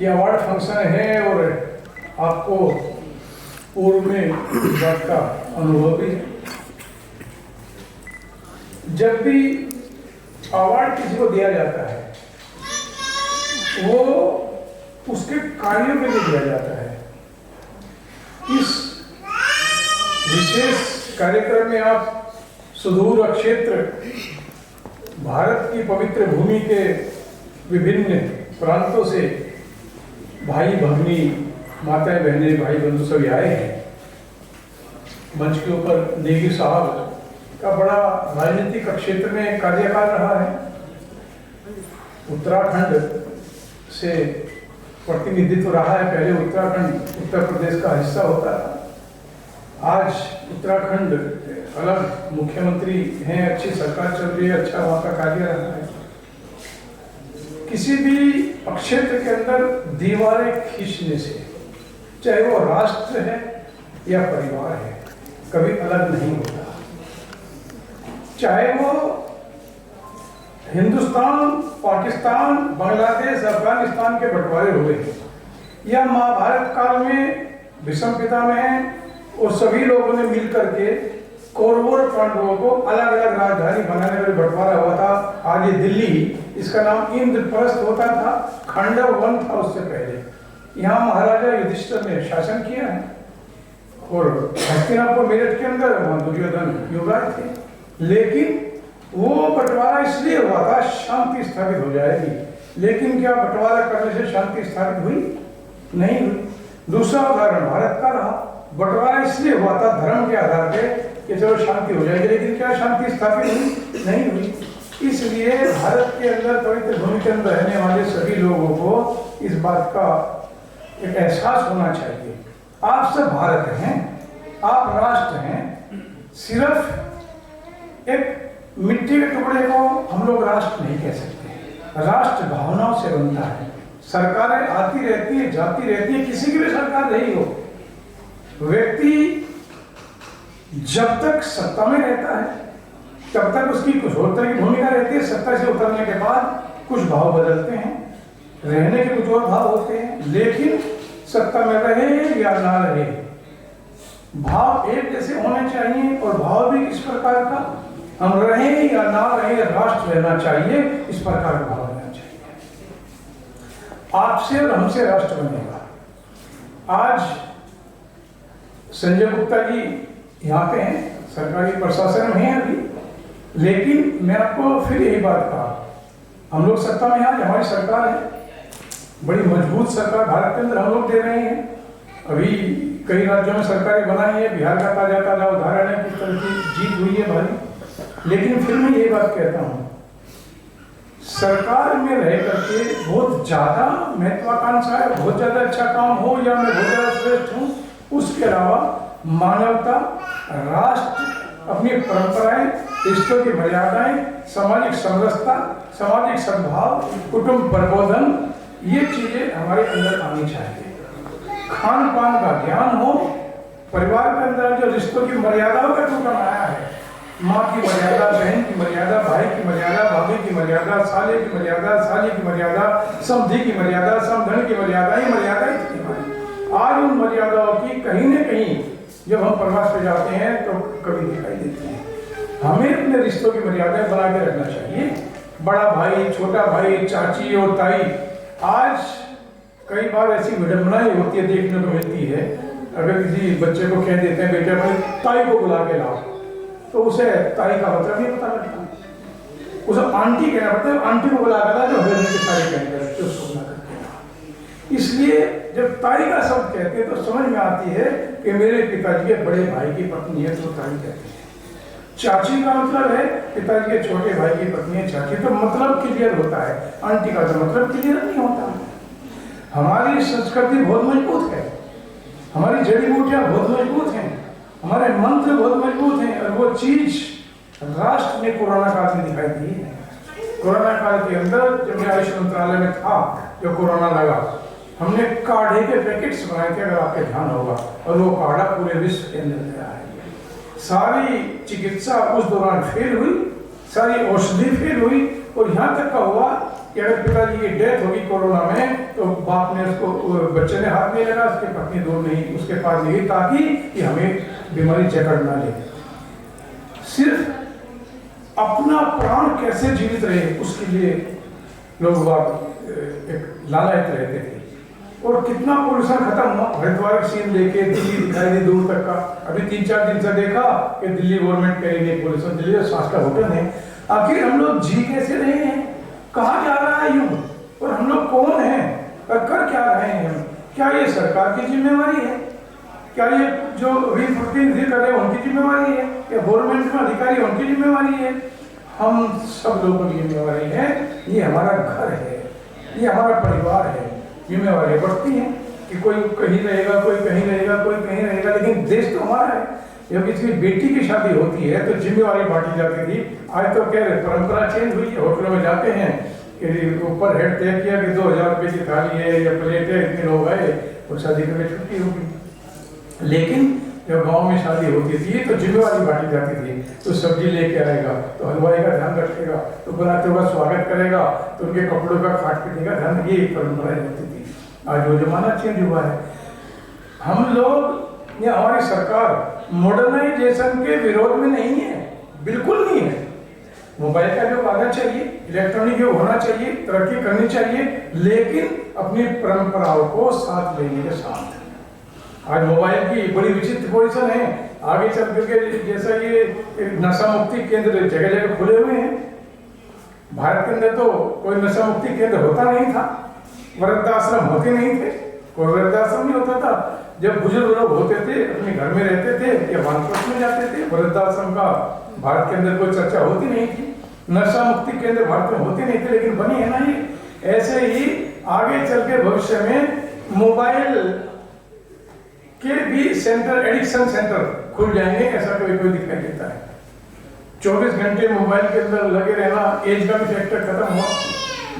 ये award function है और आपको पूर्व में इस बात का अनुभव भी है। जब भी अवार्ड किसी को दिया जाता है वो उसके कार्यों के लिए दिया जाता है। इस विशेष कार्यक्रम में आप सुदूर क्षेत्र भारत की पवित्र भूमि के विभिन्न प्रांतों से भाई भगनी माताएं बहनें भाई बंधु सभी आए हैं। मंच के ऊपर नेगी साहब का बड़ा राजनीतिक क्षेत्र में कार्यकाल रहा है। उत्तराखंड से प्रतिनिधित्व रहा है। पहले उत्तराखंड उत्तर प्रदेश का हिस्सा होता था। आज उत्तराखंड अलग मुख्यमंत्री हैं, अच्छी सरकार चल रही है, अच्छा वहाँ का कार्य रहा है। किसी भी क्षेत्र के अंदर दीवारें खींचने से, चाहे वो राष्ट्र है या परिवार है, कभी अलग नहीं होता। चाहे वो हिंदुस्तान, पाकिस्तान, बांग्लादेश, अफगानिस्तान के बंटवारे हुए या महाभारत काल में भीष्म पितामह और सभी लोगों ने मिलकर के कौरवों और पांडवों को अलग अलग राजधानी बनाने में बंटवारा हुआ था। आज ये दिल्ली, इसका नाम इंद्रप्रस्थ होता था, खांडव वन था उससे पहले। यहाँ महाराजा युधिष्ठिर ने शासन किया है और हस्तिनापुर मेरठ के अंदर वहाँ दुर्योधन युवराज थे। लेकिन वो बंटवारा इसलिए हुआ था शांति स्थापित हो जाएगी। लेकिन क्या बंटवारा करने से शांति स्थापित हुई? नहीं हुई। दूसरा उदाहरण भारत का रहा। बंटवारा इसलिए हुआ था धर्म के आधार पे कि चलो शांति हो जाएगी, लेकिन क्या शांति स्थापित हुई? नहीं हुई। इसलिए भारत के अंदर पवित्र भूमि के अंदर रहने वाले सभी लोगों को इस बात का एक एहसास होना चाहिए। आप सब भारत हैं, आप राष्ट्र हैं। सिर्फ एक मिट्टी के टुकड़े को हम लोग राष्ट्र नहीं कह सकते। राष्ट्र भावनाओं से बनता है। सरकारें आती रहती है, जाती रहती है, किसी की भी सरकार रही हो, व्यक्ति जब तक सत्ता में रहता है तब तक उसकी कुछ और तरह की भूमिका रहती है। सत्ता से उतरने के बाद कुछ भाव बदलते हैं, रहने के कुछ और भाव होते हैं। लेकिन सत्ता में रहे या ना रहे, भाव एक जैसे होने चाहिए। और भाव भी किस प्रकार का? हम रहें या ना रहें, राष्ट्र रहना चाहिए, इस प्रकार का भाव रहना चाहिए। आपसे और हमसे राष्ट्र बनेगा। आज संजय गुप्ता जी यहाँ पे हैं, सरकारी प्रशासन में हैं अभी। लेकिन मैं आपको फिर यही बात कहा, हम लोग सत्ता में आज हमारी सरकार है, बड़ी मजबूत सरकार भारत के अंदर हम लोग दे रहे हैं। अभी कई राज्यों में सरकारें बनाई है। बिहार का ताजा ताजा उदाहरण है किस तरह की जीत हुई है भारी। लेकिन फिर मैं ये बात कहता हूँ, सरकार में रह करके बहुत ज्यादा महत्वाकांक्षा है, बहुत ज्यादा अच्छा काम हो या मैं बहुत ज्यादा श्रेष्ठ हूँ, उसके अलावा मानवता, राष्ट्र, अपनी परंपराएं, रिश्तों की मर्यादाएं, सामाजिक समरसता, सामाजिक सद्भाव, कुटुंब प्रबोधन, ये चीजें हमारे अंदर आनी चाहिए। खान पान का ज्ञान हो, परिवार के अंदर जो रिश्तों की मर्यादाओं का टूटन आया है, माँ की मर्यादा, बहन की मर्यादा, भाई की मर्यादा, भाभी की मर्यादा, साले की मर्यादा, साली की मर्यादा, समधी की मर्यादा, समधन की मर्यादा, ये मर्यादा ही थी हमारी। आज उन मर्यादाओं की कहीं न कहीं जब हम प्रवास पे जाते हैं तो कभी दिखाई देती है। हमें अपने रिश्तों की मर्यादाएं बना के रखना चाहिए। बड़ा भाई, छोटा भाई, चाची और ताई, आज कई बार ऐसी विडंबनाएं होती है, देखने को मिलती है। अगर किसी बच्चे को कह देते हैं बेटे अपने ताई को बुला के लाओ, तो उसे ताई का मतलब नहीं पता लगता, उसे आंटी कहना पड़ता है। आंटी को बुला के ला जो हर के सारे कहते उसको बुला करके। इसलिए जब ताई का शब्द कहते हैं तो समझ में आती है कि मेरे पिताजी के बड़े भाई की पत्नी है, तो ताई कहते हैं। चाची का मतलब है पिताजी के छोटे भाई की पत्नी है चाची, तो मतलब क्लियर होता है। आंटी का तो मतलब क्लियर नहीं होता। हमारी संस्कृति बहुत मजबूत है, हमारी जड़ी बूटियां बहुत मजबूत हैं, हमारे मंत्र बहुत मजबूत हैं। और वो चीज राष्ट्र ने कोरोना काल में दिखाई दी है। कोरोना काल के अंदर जब मैं आयुष मंत्रालय में था, जो कोरोना लगा, हमने काढ़े के पैकेट्स बनाए थे, अगर आपके ध्यान होगा, और वो काढ़ा पूरे विश्व के अंदर गया है। सारी चिकित्सा उस दौरान फेल हुई, सारी औषधि फेल हुई, और यहाँ तक का हुआ कि अगर पिताजी की डेथ होगी कोरोना में तो बाप ने उसको, बच्चे ने हाथ नहीं लगा, उसके पत्नी दूर नहीं उसके पास नहीं, ताकि कि हमें बीमारी जकड़ ना ले। सिर्फ अपना प्राण कैसे जीवित रहे उसके लिए लोग एक लालच रहते थे। और कितना पोल्यूशन खत्म हुआ, हरिद्वार सीन लेके दिल्ली दिखाई दी दूर तक का। अभी 3-4 दिन से देखा कि दिल्ली गवर्नमेंट करेगी पोल्यूशन, दिल्ली में सांस का होटल है। आखिर हम लोग जी कैसे रहे हैं, कहाँ जा रहा है युग, और हम लोग कौन हैं और कर क्या रहे हैं हम? क्या ये सरकार की जिम्मेवारी है? क्या ये जो प्रतिनिधि कर रहे हैं उनकी जिम्मेवारी है, या गवर्नमेंट में अधिकारी उनकी जिम्मेवारी है? हम सब लोगों की जिम्मेवारी है। ये हमारा घर है, ये हमारा परिवार है। जिम्मेवारियां बढ़ती हैं कि कोई कहीं रहेगा, कोई कहीं रहेगा, कोई कहीं रहेगा, लेकिन देश तो हमारा है। जब किसी बेटी की शादी होती है तो जिम्मेवारी बांटी जाती थी। आज तो कह रहे परंपरा चेंज हुई है, होटलों में जाते हैं कि ऊपर हेड तय किया कि 2000 रुपये की थाली है या प्लेट है, इतने लोग आए और शादी करके छुट्टी होगी। लेकिन जब गांव में शादी होती थी तो जिम्मेवारी बांटी जाती थी। तो सब्जी लेके आएगा तो हलवाई का ध्यान रखेगा, तो बनाते हुए स्वागत करेगा, तो उनके कपड़ों का खाट पीने का ध्यान, ये परंपराएं होती थी। आज वो जमाना चेंज हुआ है। हम लोग या हमारी सरकार मॉडर्नाइजेशन के विरोध में नहीं है, बिल्कुल नहीं है। मोबाइल का जो आना चाहिए, इलेक्ट्रॉनिक जो होना चाहिए, तरक्की करनी चाहिए, लेकिन अपनी परंपराओं को साथ लेने के साथ। आज मोबाइल की बड़ी विचित्र पोजीशन है। आगे चल करके जैसा ये नशा मुक्ति केंद्र जगह जगह खुले हुए हैं, भारत के अंदर तो कोई नशा मुक्ति केंद्र होता नहीं था, वृद्धाश्रम होते नहीं थे, कोई वृद्धाश्रम नहीं होता था। जब बुजुर्ग लोग होते थे अपने घर में रहते थे या वानप्रस्थ में जाते थे, वृद्धाश्रम का भारत के अंदर कोई चर्चा होती नहीं थी। नशा मुक्ति केंद्र भारत में होते नहीं थे, लेकिन बनी है ना ये। ऐसे ही आगे चल के भविष्य में मोबाइल के भी सेंटर, एडिक्शन सेंटर खुल जाएंगे, ऐसा कोई दिखाई देता है। 24 घंटे मोबाइल के अंदर लगे रहना, एज का भी फैक्टर खत्म हुआ।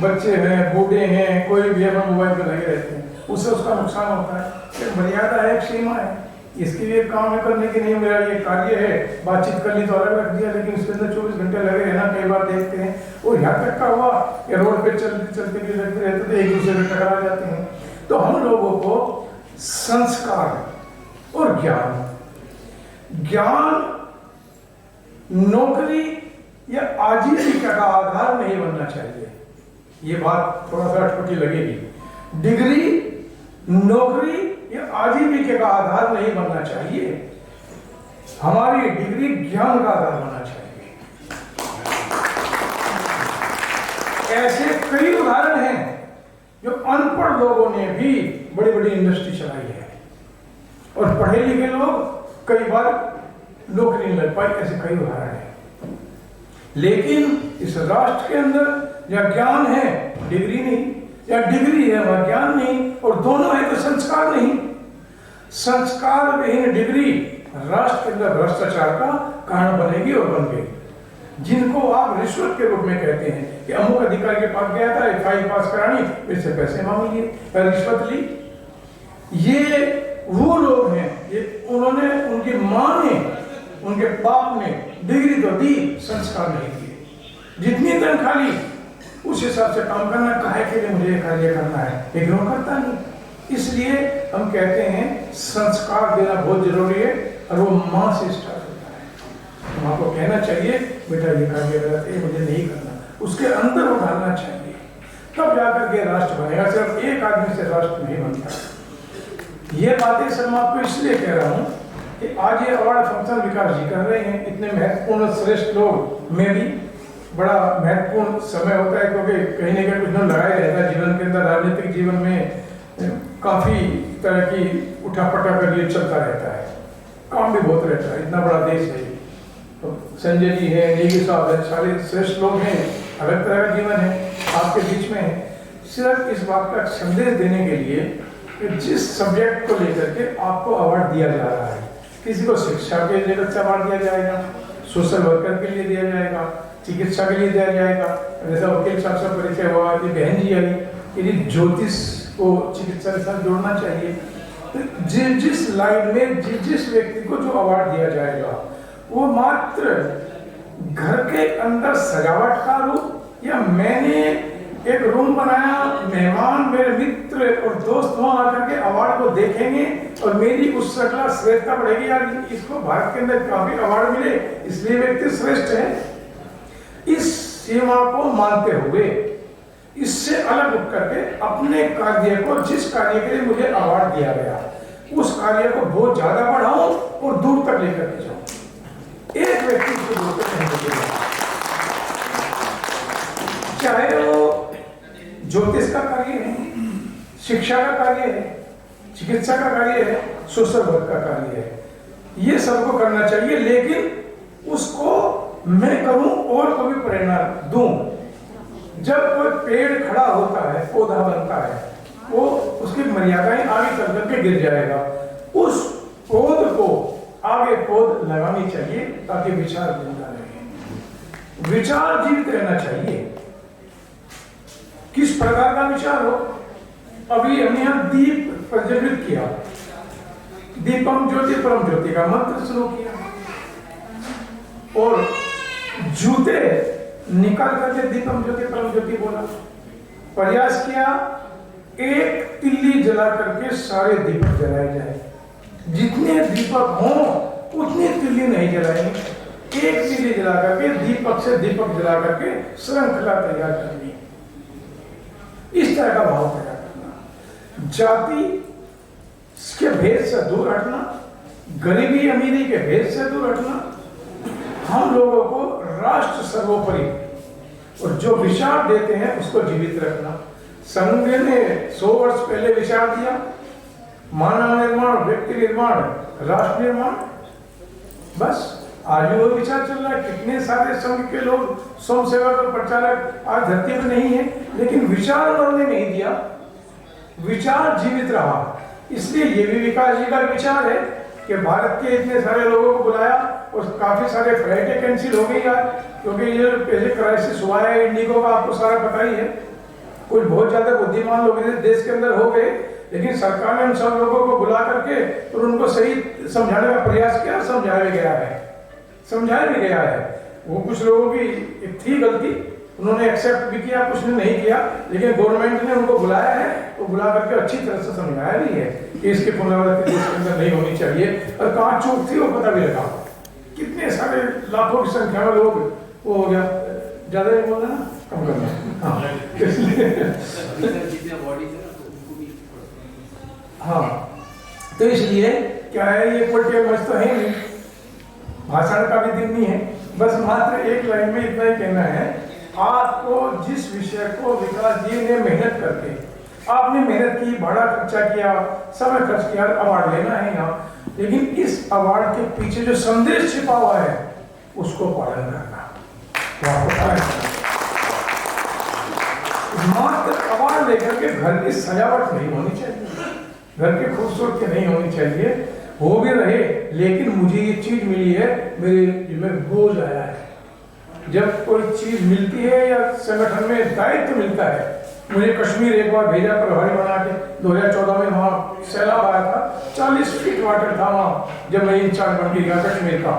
बच्चे हैं, बूढ़े हैं, कोई भी अपना मोबाइल पे लगे रहते हैं, उससे उसका नुकसान होता है। एक मर्यादा है, एक सीमा है, इसके लिए काम है करने की नहीं। मेरा ये कार्य है, बातचीत कर ली तो अलग रख दिया, लेकिन उसके अंदर 24 घंटे लगे रहना कई बार देखते हैं। और यहाँ तक का हुआ कि रोड पे चलते चलते भी लगते रहते थे, एक दूसरे में टकरा जाते हैं। तो हम लोगों को संस्कार और ज्ञान नौकरी या आजीविका का आधार नहीं बनना चाहिए। ये बात थोड़ा सा अटपटी लगेगी। डिग्री नौकरी या आजीविका का आधार नहीं बनना चाहिए। हमारी डिग्री ज्ञान का आधार बनना चाहिए। ऐसे कई उदाहरण हैं जो अनपढ़ लोगों ने भी बड़ी बड़ी इंडस्ट्री चलाई है, और पढ़े लिखे लोग कई बार नौकरी नहीं लग पाई। ऐसे कई उदाहरण हैं। लेकिन इस राष्ट्र के अंदर या ज्ञान है, डिग्री नहीं, या डिग्री है वह ज्ञान नहीं, और दोनों है तो संस्कार नहीं। संस्कार विहीन डिग्री राष्ट्र के अंदर भ्रष्टाचार का कारण बनेगी और बन गई। जिनको आप रिश्वत के रूप में कहते हैं कि अमुक अधिकारी के पास गया था, फाइल पास करानी, इससे पैसे मांग लिए, रिश्वत ली। ये वो लोग हैं, ये उन्होंने, उनकी मां ने, उनके बाप ने डिग्री तो दी, संस्कार नहीं दिए। जितनी तनख्वाह ली उस हिसाब से काम करना, काहे के लिए मुझे कार्य करना है, लेकिन वो करता नहीं। इसलिए हम कहते हैं संस्कार देना बहुत जरूरी है, और वो माँ से स्टार्ट होता है। माँ को कहना चाहिए बेटा ये कार्य गलत है, मुझे नहीं करना, उसके अंदर वो डालना चाहिए, तब जाकर के राष्ट्र बनेगा। सिर्फ एक आदमी से राष्ट्र नहीं बनता। ये बातें सब मैं आपको इसलिए कह रहा हूँ कि आज ये अवार्ड फंक्शन विकास जी कर रहे हैं, इतने महत्वपूर्ण श्रेष्ठ लोग में भी बड़ा महत्वपूर्ण समय होता है, क्योंकि कहीं ना कहीं कुछ न लगाया रहता है जीवन के अंदर। राजनीतिक जीवन में काफी तरह की उठापटा कर लिए चलता रहता है, काम भी बहुत रहता है, इतना बड़ा देश है। तो संजय जी है, नेगी साहब है, सारे श्रेष्ठ लोग हैं, अलग तरह का जीवन है, आपके बीच में है। सिर्फ इस बात का संदेश देने के लिए कि जिस सब्जेक्ट को लेकर के आपको अवार्ड दिया जा रहा है, किसी को शिक्षा के लिए अच्छा अवार्ड दिया जाएगा, सोशल वर्कर के लिए दिया जाएगा, चिकित्सा के लिए दिया जाएगा। जैसा वकील साहब से परिचय हुआ, ये बहन जी आई, यदि ज्योतिष को चिकित्सा के साथ जोड़ना चाहिए। तो जिस लाइन में जिस व्यक्ति को जो अवार्ड दिया जाएगा, वो मात्र घर के अंदर सजावट का रूप, या मैंने एक रूम बनाया, मेहमान मेरे मित्र और दोस्त वहां आकर के अवार्ड को देखेंगे और मेरी उस श्रृंखला श्रेष्ठता बढ़ेगी, यार इसको भारत के अंदर काफी अवार्ड मिले इसलिए व्यक्ति श्रेष्ठ है। इस सीमा को मानते हुए इससे अलग उठ करके अपने कार्य को, जिस कार्य के लिए मुझे अवार्ड दिया गया, उस कार्य को बहुत ज्यादा बढ़ाऊं और दूर तक लेकर के जाऊं। एक व्यक्ति को दूर तक नहीं लेकर, चाहे वो ज्योतिष का कार्य है, शिक्षा का कार्य है, चिकित्सा का कार्य है, सोशल वर्क का कार्य है, ये सबको करना चाहिए, लेकिन उसको मैं करूं और को भी प्रेरणा दूं। जब कोई पेड़ खड़ा होता है, पौधा बनता है, वो उसकी मर्यादाएं आगे चल करके गिर जाएगा, उस पौध को आगे पौध लगानी चाहिए ताकि विचार जिंदा रहे, विचार जीवित रहना चाहिए। किस प्रकार का विचार हो? अभी हमने यहां दीप प्रज्वलित किया, दीपम ज्योति परम ज्योति का मंत्र शुरू किया और जूते निकाल करके दीपम ज्योति परम ज्योति बोला, प्रयास किया एक तिल्ली जला करके सारे दीपक जलाए जाए, जितने दीपक हों उतनी तिल्ली नहीं जलाएंगे, एक तिल्ली जला करके दीपक से दीपक जला करके श्रृंखला तैयार करनी, इस तरह का भाव पैदा करना, जाति के भेद से दूर हटना, गरीबी अमीरी के भेद से दूर हटना, हम लोगों को राष्ट्र सर्वोपरि और जो विचार देते हैं उसको जीवित रखना। संघ ने 100 वर्ष पहले विचार दिया, मानव निर्माण, व्यक्ति निर्माण, राष्ट्र निर्माण, बस आज वो विचार चल रहा है। कितने सारे संघ के लोग, स्वयं सेवक और प्रचारक आज धरती पर नहीं है, लेकिन विचार उन्होंने नहीं दिया, विचार जीवित रहा। इसलिए ये भी विकास जी का विचार है कि भारत के इतने सारे लोगों को बुलाया और काफी सारे फ्लाइटें कैंसिल हो गई यार, क्योंकि ये पहले क्राइसिस हुआ है इंडिगो का, आपको सारा पता ही है। कुछ बहुत ज्यादा बुद्धिमान लोग देश के अंदर हो गए, लेकिन सरकार ने उन सब लोगों को बुला करके और उनको सही समझाने का प्रयास किया, समझाया भी गया है। वो कुछ लोगों की थी गलती, उन्होंने एक्सेप्ट भी किया, कुछ ने नहीं किया, लेकिन गवर्नमेंट ने उनको बुलाया है, तो बुला करके अच्छी तरह से समझाया भी है कि इसकी पुनरावृत्ति देश के अंदर नहीं होनी चाहिए, और कहाँ चूक थी वो पता भी लगा। कितने सारे लाखों की संख्या में लोग वो हो गया, ज्यादा नहीं बोलना ना, कम करना। हाँ, तो इसलिए क्या है, ये पोलिटिकल मस्त तो है नहीं, भाषण का भी दिन नहीं है, बस मात्र एक लाइन में इतना ही कहना है, आपको जिस विषय को विकास जी ने मेहनत करके, आपने मेहनत की, भाड़ा खर्चा किया, समय खर्च किया, अवार्ड लेना है यहाँ, लेकिन इस अवार्ड के पीछे जो संदेश छिपा हुआ है उसको पालन करना, मात्र अवार्ड लेकर के घर की सजावट नहीं होनी चाहिए, घर की खूबसूरती नहीं होनी चाहिए, हो भी रहे, लेकिन मुझे ये चीज मिली है, मेरे में बोझ आया है। जब कोई चीज मिलती है या संगठन में दायित्व मिलता है, मुझे कश्मीर एक बार भेजा प्रभारी बना के, 2014 में वहाँ सैलाब आया था, 40 फीट वाटर था वहाँ, जब मैं इंचार्ज बन के गया कश्मीर का,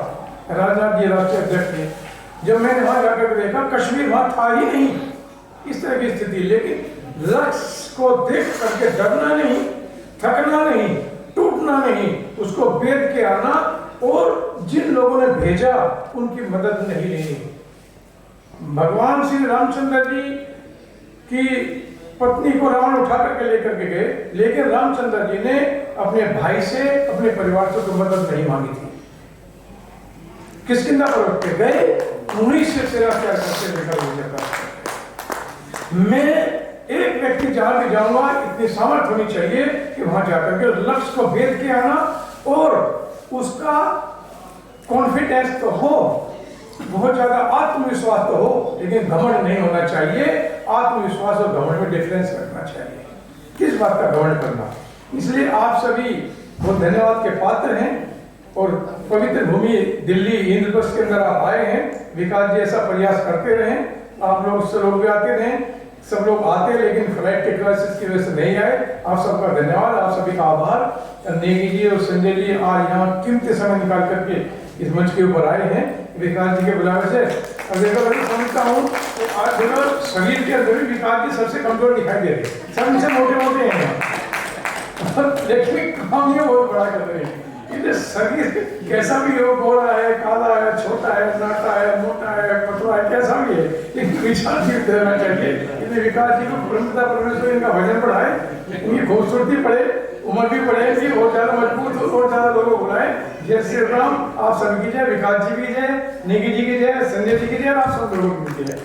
राजनाथ जी राष्ट्रीय अध्यक्ष थे, जब मैंने वहाँ जाकर देखा कश्मीर वहाँ था ही नहीं, इस तरह की स्थिति, लेकिन लक्ष्य को देख करके डरना नहीं, थकना नहीं, टूटना नहीं, उसको भेद के आना, और जिन लोगों ने भेजा उनकी मदद नहीं लेनी। भगवान श्री रामचंद्र जी की पत्नी को रावण उठा करके लेकर के गए, लेकिन रामचंद्र जी ने अपने भाई से, अपने परिवार से तो मदद नहीं मांगी थी। किसकिंदा पर्वत पे गए, उन्हीं से तेरा प्यार करके लेकर मैं एक व्यक्ति जहां भी जाऊंगा, इतनी सामर्थ्य होनी चाहिए कि वहां जाकर के लक्ष्य को भेद के आना, और उसका कॉन्फिडेंस तो हो, बहुत ज्यादा आत्मविश्वास तो हो, लेकिन घमंड नहीं होना चाहिए। आत्मविश्वास और घमंड में डिफरेंस रखना चाहिए, किस बात का घमंड करना। इसलिए आप सभी बहुत धन्यवाद के पात्र हैं, और पवित्र भूमि दिल्ली इंद्रप्रस्थ के अंदर आप आए हैं, विकास जी ऐसा प्रयास करते रहे, आप लोग से लोग भी आते रहे, सब लोग आते, लेकिन फ्लाइट के क्राइसिस की वजह से नहीं आए। आप सबका धन्यवाद, आप सभी का आभार। नेगी जी और संजय जी आज यहाँ कीमती समय निकाल करके इस मंच के ऊपर आए हैं, विकास जी के बुलावे से। अब देखो मैं समझता हूँ कि आज देखो शरीर के अंदर भी विकास जी सबसे कमजोर दिखाई दे रहे हैं, सब इनसे मोटे मोटे हैं लेकिन काम ये बहुत बड़ा कर रहे हैं। ये शरीर कैसा भी हो, गोरा है, काला है, छोटा है, नाटा है, मोटा है, पतला है, कैसा भी है, लेकिन विशाल जीव देना चाहिए। इसलिए विकास जी को परमेश्वर इनका वजन बढ़ाए, इनकी खूबसूरती बढ़े, उम्र भी बढ़ेगी, बहुत ज्यादा मजबूत हो, बहुत ज्यादा लोगों को बुलाए। जय श्री राम। आप सबकी जय, विकास जी की जय, निकी जी की जय, संजय जी की जय, आप सब लोगों की जय।